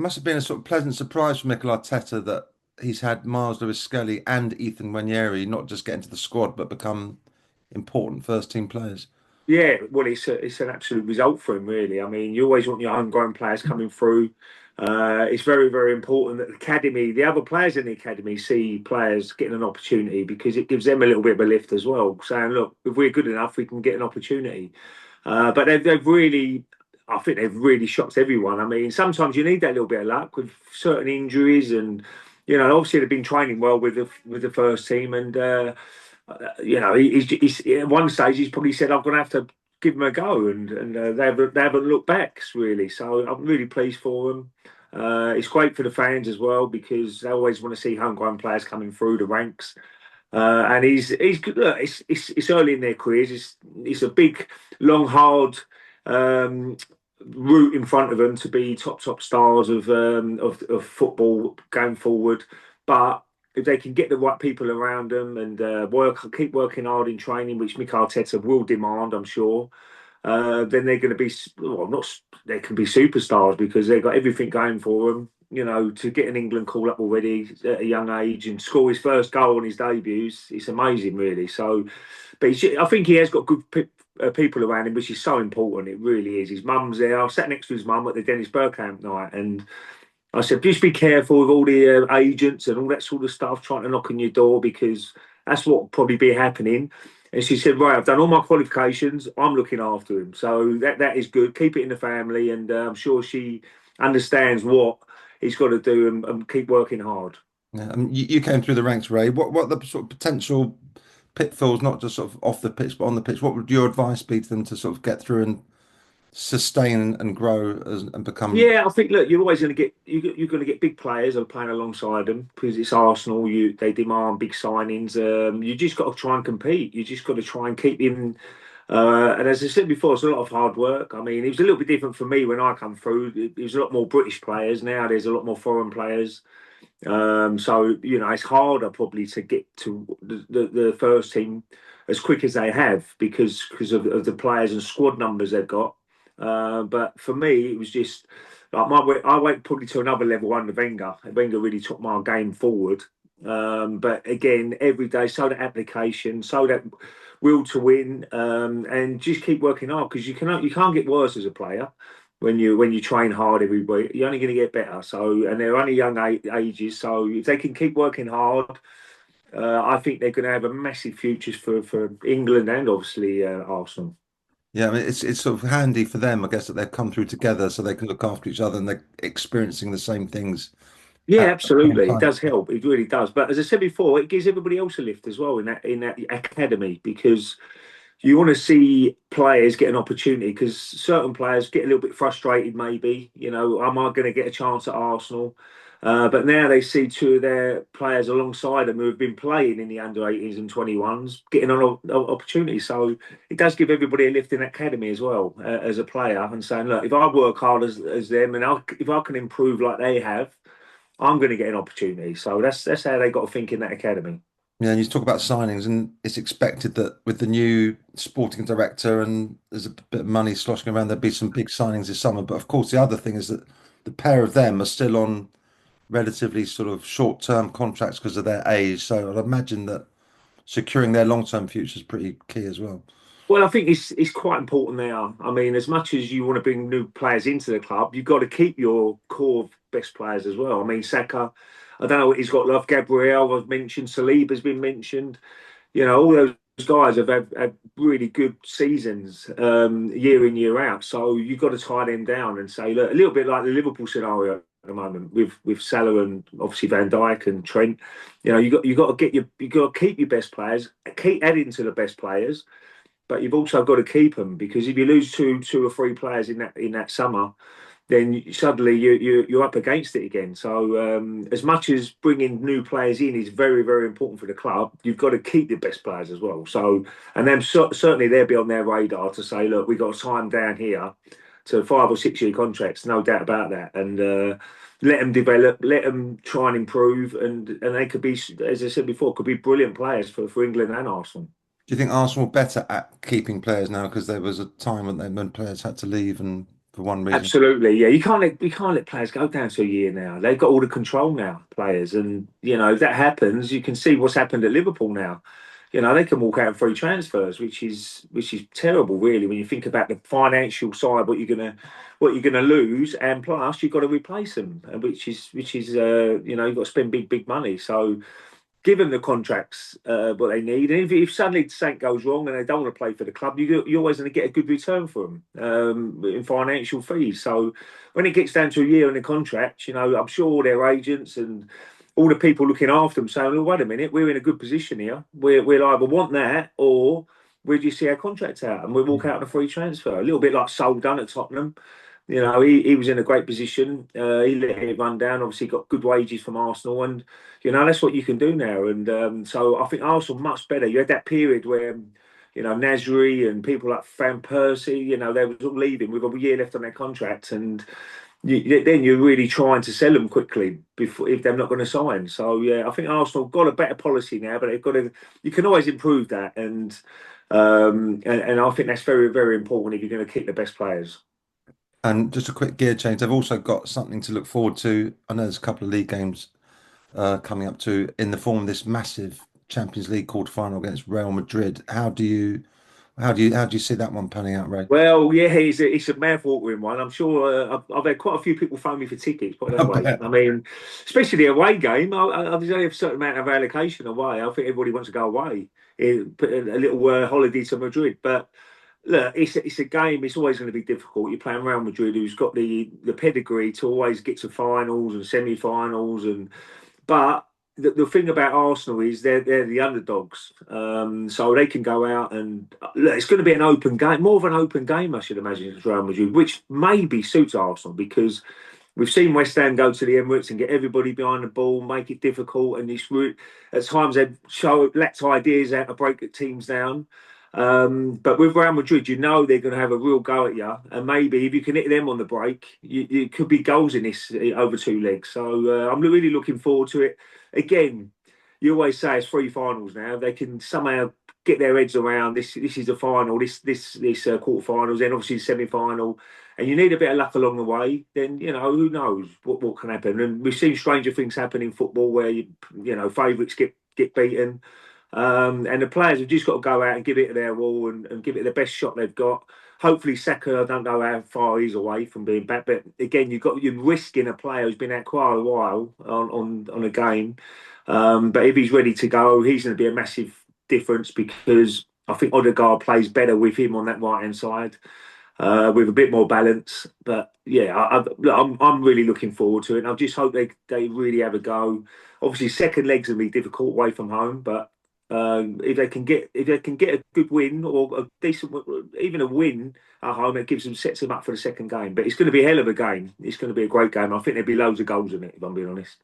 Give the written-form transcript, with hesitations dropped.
must have been a sort of pleasant surprise for Mikel Arteta that he's had Myles, Lewis-Skelly and Ethan Nwaneri not just get into the squad but become important first team players. Yeah, well, it's an absolute result for him, really. I mean, you always want your homegrown players coming through. It's very, very important that the academy, the other players in the academy, see players getting an opportunity because it gives them a little bit of a lift as well. Saying, look, if we're good enough, we can get an opportunity. But they've really, I think they've really shocked everyone. I mean, sometimes you need that little bit of luck with certain injuries, and obviously they've been training well with the first team, and he's at one stage he's probably said, "I'm going to have to give them a go," and they haven't looked back really. So I'm really pleased for them. It's great for the fans as well because they always want to see homegrown players coming through the ranks. And he's good. Look, it's early in their careers. It's a big, long, hard um, route in front of them to be top stars of football going forward. But if they can get the right people around them and keep working hard in training, which Mikel Arteta will demand, I'm sure, then they're going to be well, not they can be superstars because they've got everything going for them. To get an England call up already at a young age and score his first goal on his debuts, it's amazing, really. So, but I think he has got good people around him, which is so important. It really is. His mum's there. I sat next to his mum at the Dennis Bergkamp night, and I said, just be careful with all the agents and all that sort of stuff trying to knock on your door because that's what will probably be happening. And she said, right, I've done all my qualifications. I'm looking after him. So that is good. Keep it in the family. And I'm sure she understands what he's got to do and keep working hard. Yeah, I mean, you came through the ranks, Ray. What are the sort of potential pitfalls, not just sort of off the pitch, but on the pitch? What would your advice be to them to sort of get through and sustain and grow and become? Yeah, I think look, you're always going to get you're going to get big players that are playing alongside them because it's Arsenal. They demand big signings. You just got to try and compete. You just got to try and keep him. And as I said before, it's a lot of hard work. I mean, it was a little bit different for me when I come through. There's a lot more British players now. There's a lot more foreign players. So it's harder probably to get to the first team as quick as they have because of the players and squad numbers they've got. But for me, it was just like I went probably to another level under Wenger. Wenger really took my game forward. But again, every day, so that application, so that will to win, and just keep working hard because you can't get worse as a player when you train hard every week. You're only going to get better. So, and they're only young ages. So if they can keep working hard, I think they're going to have a massive futures for England and obviously Arsenal. Yeah, I mean, it's sort of handy for them, I guess, that they've come through together so they can look after each other and they're experiencing the same things Yeah, at the same absolutely. It time. does help. It really does. But as I said before, it gives everybody else a lift as well in that academy because you want to see players get an opportunity because certain players get a little bit frustrated. Maybe am I going to get a chance at Arsenal? But now they see two of their players alongside them who have been playing in the under 18s and 21s getting an opportunity. So it does give everybody a lift in academy as well as a player and saying, look, if I work hard as them and if I can improve like they have. I'm going to get an opportunity. So that's how they got to think in that academy. Yeah, and you talk about signings, and it's expected that with the new sporting director and there's a bit of money sloshing around, there'll be some big signings this summer. But of course, the other thing is that the pair of them are still on relatively sort of short-term contracts because of their age. So I'd imagine that securing their long-term future is pretty key as well. Well, I think it's quite important now. I mean, as much as you want to bring new players into the club, you've got to keep your core of best players as well. I mean, Saka, I don't know what he's got love. Gabriel was mentioned. Saliba's been mentioned. All those guys have had really good seasons year in, year out. So you've got to tie them down and say, look, a little bit like the Liverpool scenario at the moment with Salah and obviously Van Dijk and Trent. You got to keep your best players, keep adding to the best players, but you've also got to keep them because if you lose two or three players in that summer, then suddenly you're up against it again. So as much as bringing new players in is very very important for the club, you've got to keep the best players as well. So and then certainly they'll be on their radar to say, look, we've got to time down here to 5 or 6 year contracts, no doubt about that, and let them develop, let them try and improve, and they could be, as I said before, could be brilliant players for England and Arsenal. Do you think Arsenal are better at keeping players now because there was a time when players had to leave and for one reason. Absolutely, yeah. You can't let players go down to a year now. They've got all the control now, players, and if that happens, you can see what's happened at Liverpool now. They can walk out on free transfers, which is terrible, really, when you think about the financial side, what you're gonna lose, and plus you've got to replace them, which is you've got to spend big money. So give them the contracts what they need. And if suddenly something goes wrong and they don't want to play for the club, you're always going to get a good return for them in financial fees. So when it gets down to a year in the contract, I'm sure all their agents and all the people looking after them saying, "Oh, wait a minute, we're in a good position here. We'll either want that or we'll just see our contract out and we'll walk out on a free transfer." A little bit like Sol done at Tottenham. He was in a great position. He let it run down. Obviously, got good wages from Arsenal, and that's what you can do now. And so I think Arsenal much better. You had that period where Nasri and people like Van Persie, they were all leaving with a year left on their contract, and then you're really trying to sell them quickly before if they're not going to sign. So yeah, I think Arsenal got a better policy now, but they've got to. You can always improve that, and I think that's very very important if you're going to keep the best players. And just a quick gear change. They've also got something to look forward to. I know there's a couple of league games coming up to in the form of this massive Champions League quarter final against Real Madrid. How do you see that one panning out, Ray? Well, yeah, it's a mouth-watering one. I'm sure I've had quite a few people phone me for tickets, put it I that way. bet. I mean, especially the away game. There's only a certain amount of allocation away. I think everybody wants to go away, put a little holiday to Madrid. But look, it's a game. It's always going to be difficult. You're playing Real Madrid, who's got the pedigree to always get to finals and semi-finals, but the thing about Arsenal is they're the underdogs, so they can go out and look, it's going to be an open game, more of an open game, I should imagine, against Real Madrid, which maybe suits Arsenal because we've seen West Ham go to the Emirates and get everybody behind the ball, make it difficult, and at times they show lacked ideas out to break teams down. But with Real Madrid, they're going to have a real go at you, and maybe if you can hit them on the break, you could be goals in this over two legs. So I'm really looking forward to it. Again, you always say it's three finals now. They can somehow get their heads around this. This is the final. This quarterfinals, then obviously the semi-final, and you need a bit of luck along the way. Then who knows what can happen. And we've seen stranger things happen in football where favourites get beaten. And the players have just got to go out and give it their all and give it the best shot they've got. Hopefully, Saka, I don't know how far he's away from being back, but again, you're risking a player who's been out quite a while on a game. But if he's ready to go, he's going to be a massive difference because I think Odegaard plays better with him on that right hand side with a bit more balance. But yeah, I'm really looking forward to it. And I just hope they really have a go. Obviously, second leg's going to be difficult away from home, but if they can get a good win or a decent, even a win at home, it sets them up for the second game. But it's going to be a hell of a game. It's going to be a great game. I think there'll be loads of goals in it, if I'm being honest.